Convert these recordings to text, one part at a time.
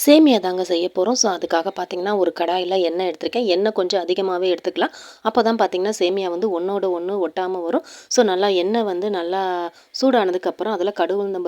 சேமியா தாங்க செய்ய போகிறோம். ஸோ அதுக்காக பார்த்தீங்கன்னா, ஒரு கடாயில எண்ணெய் எடுத்திருக்கேன். எண்ணெய் கொஞ்சம் அதிகமாவே எடுத்துக்கலாம். அப்போ தான் பார்த்தீங்கன்னா, சேமியா வந்து ஒண்ணோட ஒண்ணு ஒட்டாம வரும். ஸோ நல்லா எண்ணெய் வந்து நல்லா சூடானதுக்கப்புறம் அதில கடுகு உளுந்தம்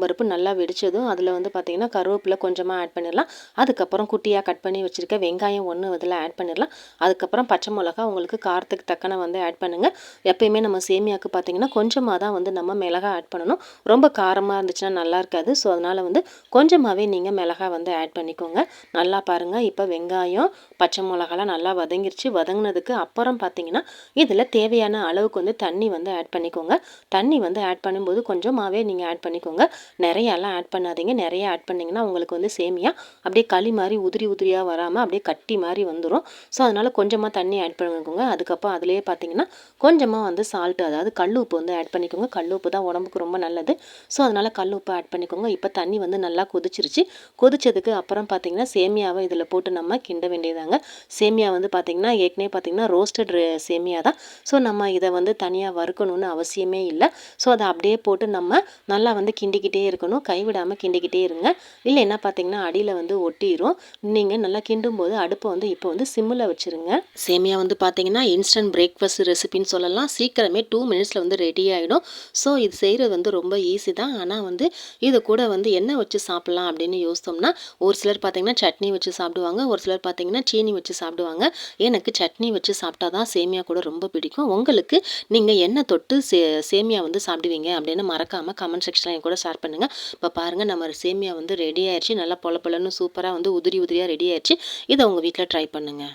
பருப்பு நல்லா வெடிச்சதும் அதில வந்து பார்த்தீங்கன்னா, கருவேப்பிலை கொஞ்சமா ஆட் பண்ணிடலாம். அதுக்கப்புறம் குட்டியா கட் பண்ணி வச்சிருக்க வெங்காயம் 1 அதில ஆட் பண்ணிடலாம். அதுக்கப்புறம் பச்சை மிளகா உங்களுக்கு காரத்துக்கு தக்கன வந்து ஆட் பண்ணுங்க. எப்பயுமே நம்ம சேமியாவுக்கு பார்த்தீங்கன்னா, கொஞ்சமா தான் வந்து நம்ம மிளகா ஆட் பண்ணணும். ரொம்ப காரமா இருந்துச்சுன்னா நல்லா இருக்காது. ஸோ அதனால வந்து கொஞ்சமாவே நீங்க மிளகாய் வந்து ஆட் பண்ணிக்கோங்க. நல்லா பாருங்க. இப்போ வெங்காயம், பச்சை மிளகாலாம் நல்லா வதங்கிருச்சு. வதங்கினதுக்கு அப்புறம் பார்த்தீங்கன்னா, இதில தேவையான அளவுக்கு வந்து தண்ணி வந்து ஆட் பண்ணிக்கோங்க. தண்ணி வந்து ஆட் பண்ணும்போது கொஞ்சமாவே நீங்க ஆட் பண்ணிக்கோங்க. நிறையாலாம் ஆட் பண்ணாதீங்க. நிறைய ஆட் பண்ணீங்கன்னா, உங்களுக்கு வந்து சேமியா அப்படியே களி மாரி உதிரி உதிரியா வராம அப்படியே கட்டி மாரி வந்துரும். ஸோ அதனால கொஞ்சமா தண்ணி ஆட் பண்ணிக்கோங்க. அதுக்கப்புறம் அதிலேயே பார்த்தீங்கன்னா, கொஞ்சமா வந்து சால்ட் அதாவது கல் உப்பு வந்து ஆட் பண்ணிக்கோங்க. கல் உப்பு தான் உடம்புக்கு ரொம்ப நல்லது. ஸோ அதனால கல் உப்பு ஆட் பண்ணிக்கோங்க. இப்போ தண்ணி வந்து நல்லா கொதிச்சிருச்சு. கொதிச்சதுக்கு அப்புறம் பார்த்தீங்கன்னா, சேமியாவை இதில போட்டு நம்ம கிண்ட வேண்டியதாங்க. சேமியா வந்து பார்த்தீங்கன்னா, ஏற்கனவே பார்த்தீங்கன்னா ரோஸ்டட் சேமியா தான். ஸோ நம்ம இதை வந்து தனியா வறுக்கணும்னு அவசியமே இல்ல. ஸோ அத அப்படியே போட்டு நம்ம நல்லா வந்து கிண்டிக்கிட்டே இருக்கணும். கைவிடாம கிண்டிக்கிட்டே இருங்க. இல்லைன்னா பார்த்தீங்கன்னா, அடியில வந்து ஒட்டிரும். நீங்க நல்லா கிண்டும்போது அடுப்ப வந்து இப்போ வந்து சிம்ல வச்சுருங்க. சேமியா வந்து பார்த்தீங்கன்னா, இன்ஸ்டன்ட் பிரேக்ஃபாஸ்ட் ரெசிபின்னு சொல்லலாம். சீக்கிரமே 2 மினிட்ஸ்ல வந்து ரெடி ஆயிடும். ஸோ இது செய்றது வந்து ரொம்ப ஈஸி தான். ஆனா வந்து இது கூட வந்து என்ன வச்சு சாப்பிடலாம் அப்படின்னு யோசித்தோம்னா, ஒரு சிலர் பார்த்தீங்கன்னா சட்னி வச்சு சாப்பிடுவாங்க. ஒரு சிலர் பார்த்தீங்கன்னா சீனி வச்சு சாப்பிடுவாங்க. எனக்கு சட்னி வச்சு சாப்பிட்டா தான் சேமியா கூட ரொம்ப பிடிக்கும். உங்களுக்கு நீங்க என்ன தொட்டு சேமியா வந்து சாப்பிடுவீங்க அப்படின்னு மறக்காம கமெண்ட் செக்ஷன்ல என் கூட ஷேர் பண்ணுங்க. இப்போ பாருங்க நம்ம சேமியா வந்து ரெடி ஆயிருச்சு. நல்லா பொல பொலன்னு சூப்பரா வந்து உதிரி உதிரியா ரெடி ஆயிருச்சு. இத உங்க வீட்ல ட்ரை பண்ணுங்க.